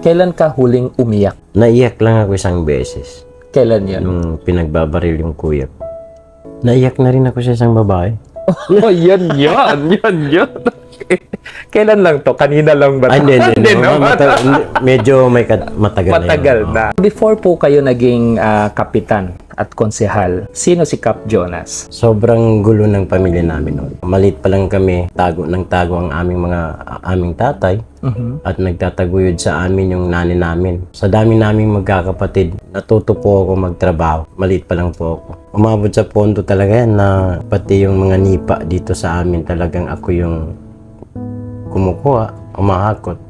Kailan ka huling umiyak? Naiyak lang ako isang beses. Kailan yan? Nung pinagbabaril yung kuya ko. Naiyak na rin ako sa isang babae. Oh, yan. Kailan lang to? Kanina lang ba? Ay, hindi. no? Medyo matagal Matagal na. na. Before po kayo naging kapitan at konsehal, sino si Cap Jonas? Sobrang gulo ng pamilya namin noon. Maliit pa lang kami, tago ang aming tatay. At nagtataguyod sa amin yung nani namin. Sa dami naming magkakapatid, natuto po ako magtrabaho. Maliit pa lang po ako. Umabot sa punto talaga yan na pati yung mga nipa dito sa amin, talagang ako yung kumukuha, umahakot,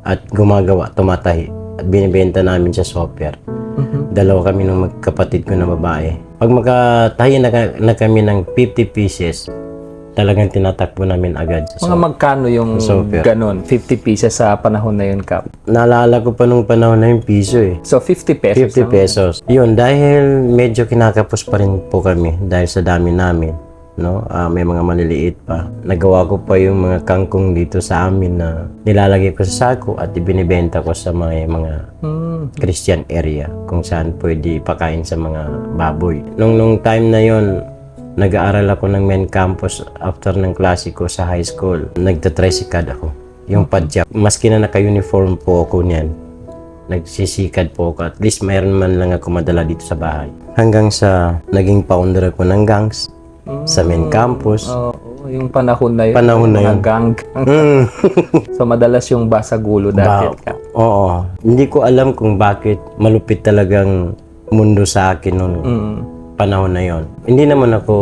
at gumagawa, tumatahi. At binibenta namin sa software. Dalawa kami ng magkapatid ko na babae. Pag magkatahi na kami ng 50 pieces, talagang tinatakbo namin agad sa Mga magkano yung software. ganon? 50 pieces sa panahon na yun, Cap? Naalala ko pa nung panahon na yung piso eh. So, 50 pesos. 50 pesos. Yun, dahil medyo kinakapos pa rin po kami dahil sa dami namin. No? May mga maliliit pa. Nagawa ko pa yung mga kangkong dito sa amin na nilalagay ko sa sako at ibinibenta ko sa mga Christian area kung saan pwede ipakain sa mga baboy. Nung time na yon, nag-aaral ako ng main campus after ng klase ko sa high school. Nagtatricycad ako. Yung padjak. Maski na naka-uniform po ako niyan, nagsisikad po ako. At least mayroon man lang ako madala dito sa bahay. Hanggang sa naging founder ako ng gangs sa main campus. Yung panahon na yun. Panahon na mga yun. gang. So, madalas yung basagulo dati. Cap. Oo. Hindi ko alam kung bakit malupit talagang mundo sa akin noon. Panahon na yon. Hindi naman ako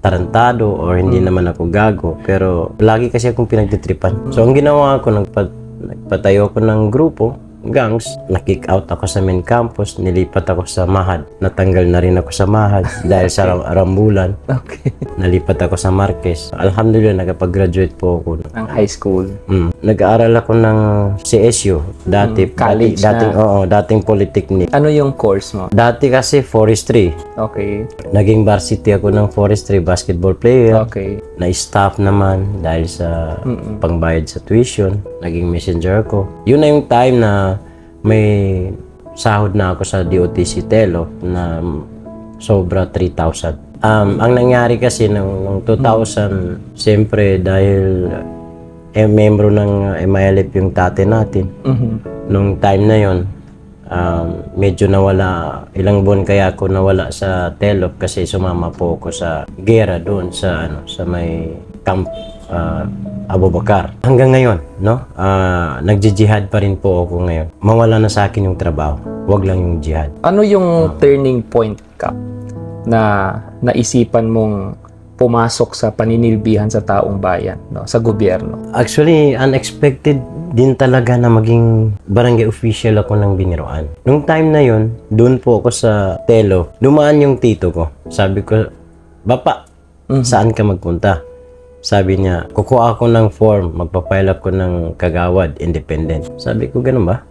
tarantado or hindi naman ako gago, pero lagi kasi akong pinagtitripan. So ang ginawa ko, nagpatayo ko ng grupo, gangs, na-kick out ako sa main campus, nilipat ako sa Mahad. Natanggal na rin ako sa Mahad dahil sa rambulan. Okay. Nalipat ako sa Marquez. Alhamdulillah, nakapag-graduate po ako. Ang high school. Nag-aaral ako ng CSU. Dati, college dating polytechnic. Ano yung course mo? Dati kasi forestry. Okay. Naging varsity ako ng forestry basketball player. Okay. Na-staff naman dahil sa pangbayad sa tuition. Naging messenger ko. Yun na yung time na may sahod na ako sa DOTC Telo na sobra 3,000. Ang nangyari kasi noong 2000, siyempre dahil membro ng MILF yung tate natin. Nung time na yon, medyo nawala, ilang buwan kaya ako nawala sa Telop kasi sumama po ako sa gera doon sa may camp Abubakar. Hanggang ngayon, no? Nagji-jihad pa rin po ako ngayon. Mawala na sa akin yung trabaho. Wag lang yung jihad. Ano yung turning point, Cap, na naisipan mong pumasok sa paninilbihan sa taong bayan, no? Sa gobyerno? Actually, unexpected din talaga na maging barangay official ako ng Biniroan. Nung time na yon, doon po ako sa Telo. Dumaan yung tito ko. Sabi ko, Bapa, saan ka magpunta? Sabi niya, kukuha ako ng form, magpapile ako ng kagawad, independent. Sabi ko, ganun ba?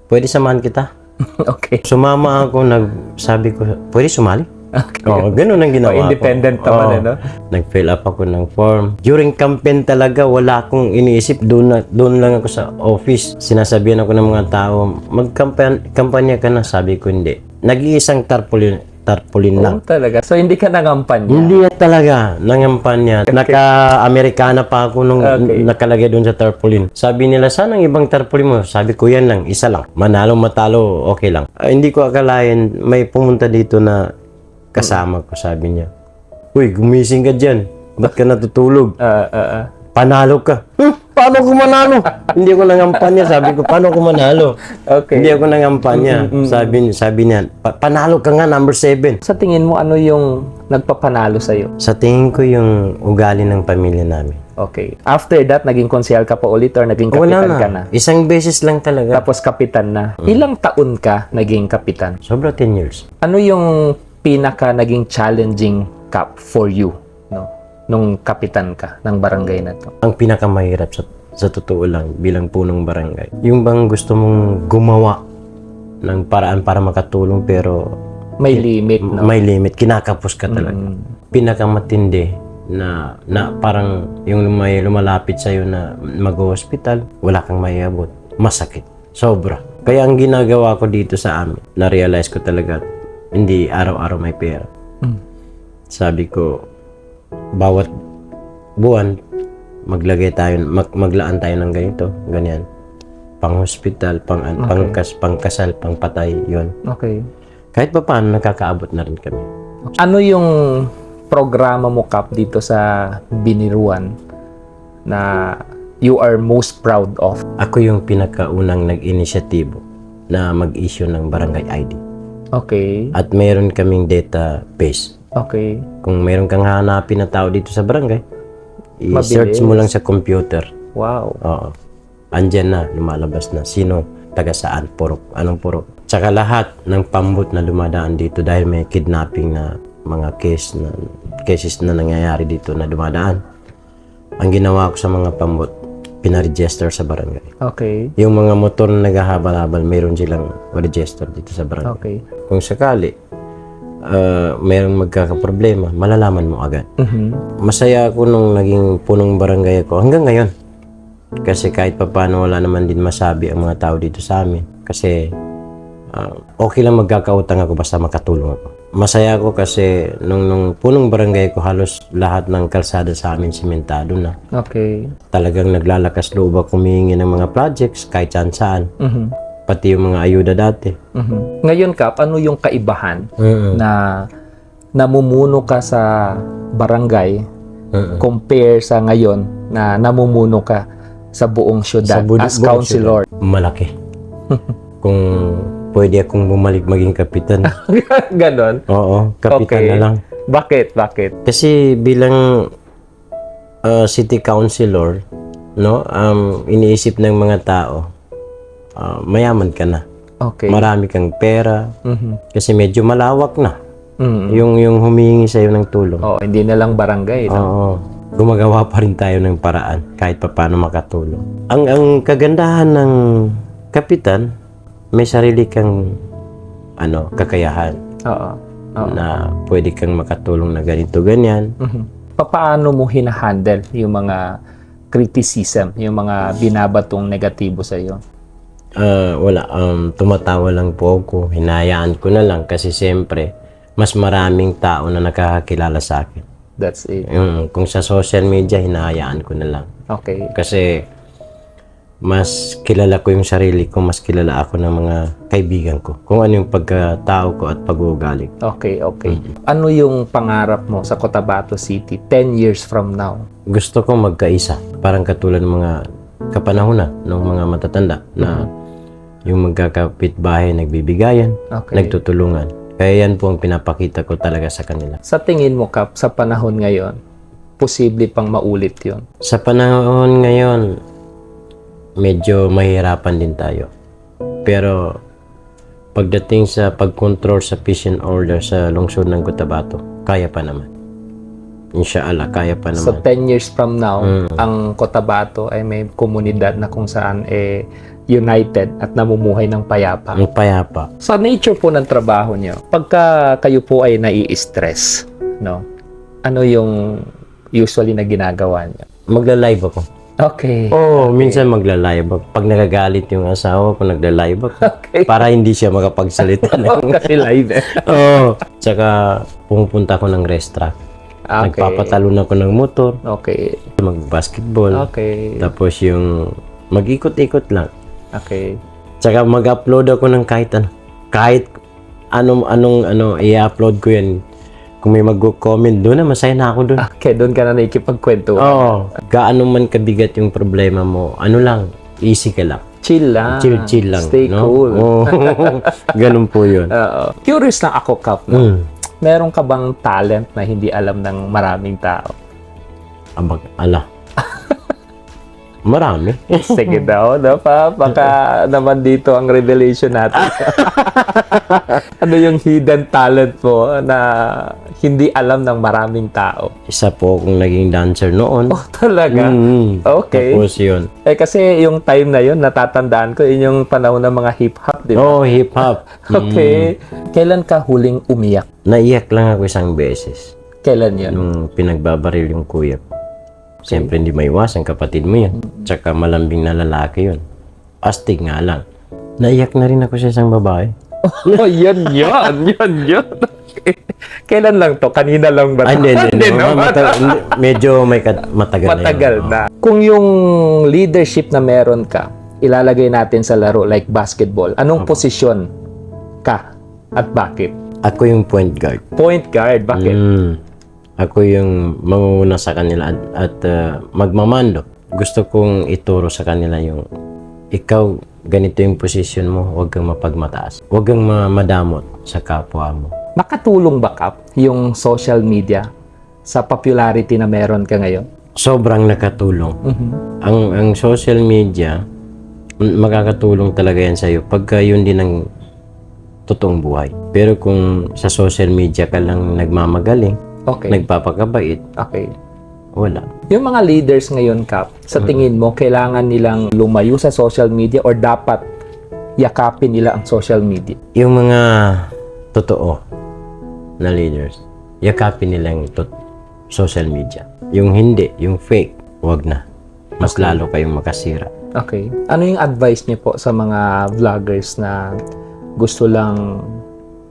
Pwede samahan kita? Okay. Sumama ako, sabi ko, pwede sumali? Okay. Oo, ganun ang ginawa ko. Independent naman, no? Nag-fill up ako ng form. During campaign talaga, wala akong iniisip. Doon lang ako sa office. Sinasabihan ako ng mga tao, magkampanya ka na. Sabi ko, hindi. Nag-iisang tarpaulin lang. Talaga. So, hindi ka nangampanya? Hindi talaga nangampanya. Naka-Amerikana pa ako nung nakalagay doon sa tarpaulin. Sabi nila, saan ang ibang tarpaulin mo? Sabi ko, yan lang, isa lang. Manalo, matalo, okay lang. Hindi ko akalain, may pumunta dito na kasama ko, sabi niya. Uy, gumising ka dyan. Ba't ka natutulog? Panalo ka. Paano ko manalo? Hindi ko nangampanya. Sabi ko, paano ko manalo? Okay. Hindi ako nangampanya. Sabi niya, panalo ka nga, number 7. Sa tingin mo, ano yung nagpapanalo sa'yo? Sa tingin ko yung ugali ng pamilya namin. Okay. After that, naging konsehal ka pa ulit or naging kapitan ka na? Isang beses lang talaga. Tapos kapitan na. Ilang taon ka naging kapitan? Sobra 10 years. Ano yung pinaka naging challenging, Cap, for you, no? Nung kapitan ka ng barangay na to? Ang pinakamahirap sa totoo lang bilang punong barangay, yung bang gusto mong gumawa ng paraan para makatulong pero may limit, no? May limit, kinakapos ka talaga. Pinakamatindi na parang yung may lumalapit sa'yo na mag-hospital, wala kang maiabot. Masakit. Sobra. Kaya ang ginagawa ko dito sa amin, na-realize ko talaga, hindi araw-araw may pera. Sabi ko, bawat buwan, maglaan tayo ng ganito, ganyan. Pang-hospital, pangkasal, pangpatay, yon. Okay. Kahit pa paano, nakakaabot na rin kami. Ano yung programa mo, Kap, dito sa Biniruan na you are most proud of? Ako yung pinakaunang nag-inisyatibo na mag-issue ng barangay ID. Okay. At meron kaming database. Okay. Kung meron kang hanapin na tao dito sa barangay, i-search mo lang sa computer. Wow. Oo. Andyan na, lumalabas na. Sino, taga saan, purok, anong purok. Tsaka lahat ng pambot na dumadaan dito dahil may kidnapping na mga cases na nangyayari dito na dumadaan. Ang ginawa ko sa mga pambot, pinaregister sa barangay. Okay. Yung mga motor na naghahabal-habal, mayroon silang register dito sa barangay. Okay. Kung sakali, mayroong magkakaproblema, malalaman mo agad. Masaya ako nung naging punong barangay ako hanggang ngayon. Kasi kahit papaano wala naman din masabi ang mga tao dito sa amin. Kasi okay lang magkakautang ako basta makatulong ako. Masaya ako kasi nung punong barangay ko halos lahat ng kalsada sa amin simentado na. Okay. Talagang naglalakas loob ako humingi ng mga projects kahit saan. Pati yung mga ayuda dati. Ngayon, Kap, ano yung kaibahan na namumuno ka sa barangay compare sa ngayon na namumuno ka sa buong syudad as councilor? Malaki. Kung pwede akong bumalik maging kapitan. Ganon? Oo, kapitan na lang. Bakit? Kasi bilang city councilor, no, iniisip ng mga tao, mayaman ka na. Okay. Marami kang pera. Kasi medyo malawak na. Mm. Yung humingi sa'yo ng tulong. Oh, hindi na lang barangay, no? Oo. Gumagawa pa rin tayo ng paraan kahit pa paano makatulong. Ang kagandahan ng kapitan, may sarili kang kakayahan Oo. na pwede kang makatulong na ganito, ganyan. Paano mo hinahandle yung mga criticism, yung mga binabatong negatibo sa iyo? Wala. Tumatawa lang po ako. Hinayaan ko na lang kasi siyempre, mas maraming tao na nakakakilala sa akin. That's it. Kung sa social media, hinahayaan ko na lang. Okay. Kasi mas kilala ko yung sarili ko, mas kilala ako ng mga kaibigan ko. Kung ano yung pagkatao ko at pag-uugali ko. Okay. Ano yung pangarap mo sa Cotabato City 10 years from now? Gusto ko magkaisa. Parang katulad ng mga kapanahunan ng mga matatanda na yung magkakapitbahay nagbibigayan, nagtutulungan. Kaya yan po ang pinapakita ko talaga sa kanila. Sa tingin mo, Kap, sa panahon ngayon, posible pang maulit yon? Sa panahon ngayon, medyo mahirapan din tayo. Pero pagdating sa pag-control sa peace and order sa lungsod ng Cotabato, kaya pa naman. Insyaallah, kaya pa naman. So 10 years from now, ang Cotabato ay may komunidad na kung saan united at namumuhay ng payapa. Ang payapa. Sa nature po ng trabaho niyo, pagka kayo po ay nai-stress, no? Ano yung usually na ginagawa niyo? Magla-live ako. Okay. Minsan magla-live ako. Pag nagagalit yung asawa ko, nagla-live ako. Okay. Para hindi siya makapagsalita. Kasi live. Tsaka pumupunta ako ng restaurant. Okay. Nagpapatalon ako ng motor. Okay. Mag-basketball. Okay. Tapos yung mag-ikot-ikot lang. Okay. Tsaka mag-upload ako ng kahit ano. Kahit anong i-upload ko yan. Kung may mag-comment doon, masaya na ako doon. Okay, doon ka na nakikipagkwento. Oo. Gaano man kabigat yung problema mo, lang, easy ka lang. Chill lang. Chill lang. Stay no? cool. Oo. Ganun po yun. Curious lang ako, Kap. No? Meron ka bang talent na hindi alam ng maraming tao? Marami. Sige daw, no, pa? Baka naman dito ang revelation natin. Ano yung hidden talent mo na hindi alam ng maraming tao? Isa po akong naging dancer noon. Oh, talaga? Okay. Tapos yun. Kasi yung time na yun, natatandaan ko, yun yung panahon ng mga hip-hop, di ba? Hip-hop. Okay. Kailan ka huling umiyak? Naiyak lang ako isang beses. Kailan yun? Nung pinagbabaril yung kuya ko. Siyempre hindi maiwasan, kapatid mo yan. Tsaka malambing na lalaki yun. Astig nga lang. Naiyak na rin ako sa isang babae. Oh, yun. Kailan lang to? Kanina lang ba? Hindi. naman. Medyo matagal Matagal na. Kung yung leadership na meron ka, ilalagay natin sa laro like basketball, anong posisyon ka at bakit? Ako yung point guard. Point guard, bakit? Ako yung mangunguna sa kanila at magmamando. Gusto kong ituro sa kanila yung ikaw, ganito yung posisyon mo, huwag kang mapagmataas. Huwag kang madamot sa kapwa mo. Nakatulong ba, Kap, yung social media sa popularity na meron ka ngayon? Sobrang nakatulong. Ang social media, makakatulong talaga yan sa'yo pagka yun din ang totoong buhay. Pero kung sa social media ka lang nagmamagaling, nagpapakabait, wala. Yung mga leaders ngayon, Kap, sa tingin mo, kailangan nilang lumayo sa social media or dapat yakapin nila ang social media? Yung mga totoo na leaders, yakapin nila yung social media. Yung hindi, yung fake, wag na. Mas lalo kayong makasira. Okay. Ano yung advice niyo po sa mga vloggers na gusto lang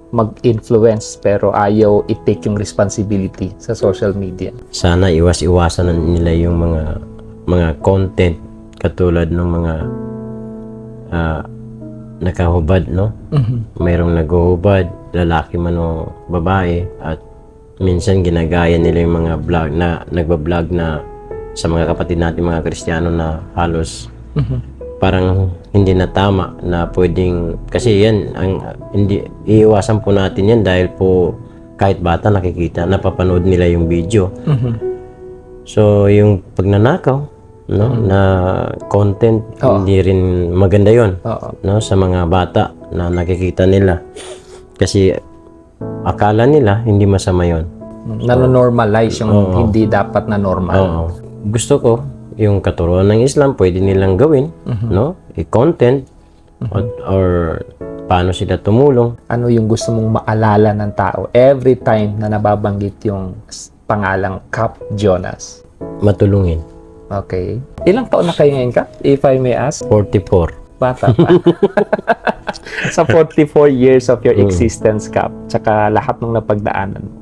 mag-influence pero ayaw i-take yung responsibility sa social media? Sana iwas-iwasan nila yung mga content katulad ng mga nakahubad, no? Mayroong naghuhubad, lalaki man o babae, at minsan ginagaya nila yung mga vlog na nagba-vlog na sa mga kapatid natin mga Kristiyano na halos parang hindi na tama na pwedeng, kasi yan hindi iiwasan po natin yan dahil po kahit bata nakikita, napapanood nila yung video. So yung pagnanakaw, no, na content, hindi rin maganda yon, no, sa mga bata na nakikita nila, kasi akala nila hindi masama yon. Nanonormalize yung hindi dapat na normal. Gusto ko yung katuruan ng Islam, pwede nilang gawin, no? I-content or paano sila tumulong. Ano yung gusto mong maalala ng tao every time na nababanggit yung pangalang Kap Jonas? Matulungin. Okay. Ilang taon na kayo ngayon, Kap? If I may ask? 44. Bata pa. Sa 44 years of your existence, Kap, tsaka lahat ng napagdaanan mo,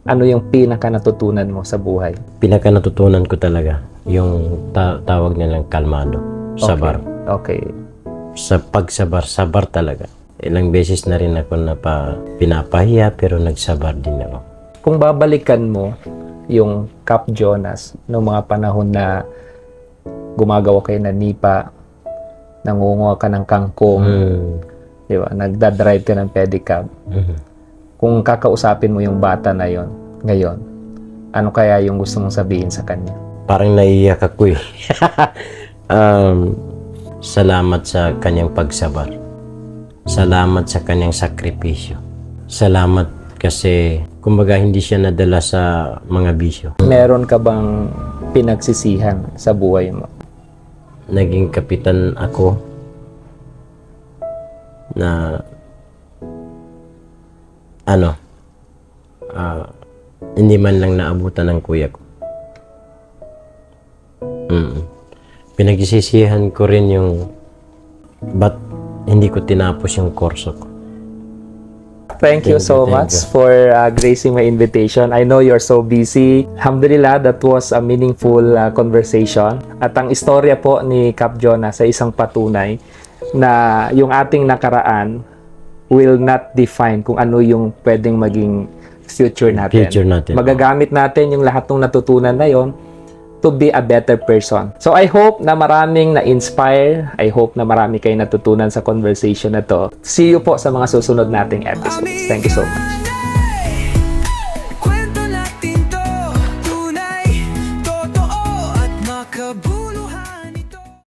ano yung pinaka natutunan mo sa buhay? Pinaka natutunan ko talaga yung tawag nilang kalmado, sabar. Okay. Sa sabar talaga. Ilang beses na rin ako pinapahiya pero nagsabar din ako. Kung babalikan mo yung Kap Jonas noong mga panahon na gumagawa kayo ng nipa, nangunguha ka ng kangkong, di ba? Nagdadrive ka ng pedicab. Kung kakausapin mo yung bata na yon ngayon, ano kaya yung gusto mong sabihin sa kanya? Parang naiiyak ako eh. Salamat sa kanyang pagsabar. Salamat sa kanyang sakripisyo. Salamat kasi kumbaga hindi siya nadala sa mga bisyo. Meron ka bang pinagsisihan sa buhay mo? Naging kapitan ako na hindi man lang naabutan ng kuya ko. Pinagsisihan ko rin yung ba't hindi ko tinapos yung kurso ko. Thank you so much for gracing my invitation. I know you're so busy. Alhamdulillah, that was a meaningful conversation. At ang istorya po ni Kap Jonas sa isang patunay na yung ating nakaraan will not define kung ano yung pwedeng maging future natin. Magagamit natin yung lahat ng natutunan na yon to be a better person. So I hope na maraming na-inspire. I hope na marami kayong natutunan sa conversation na to. See you po sa mga susunod nating episodes. Thank you so much.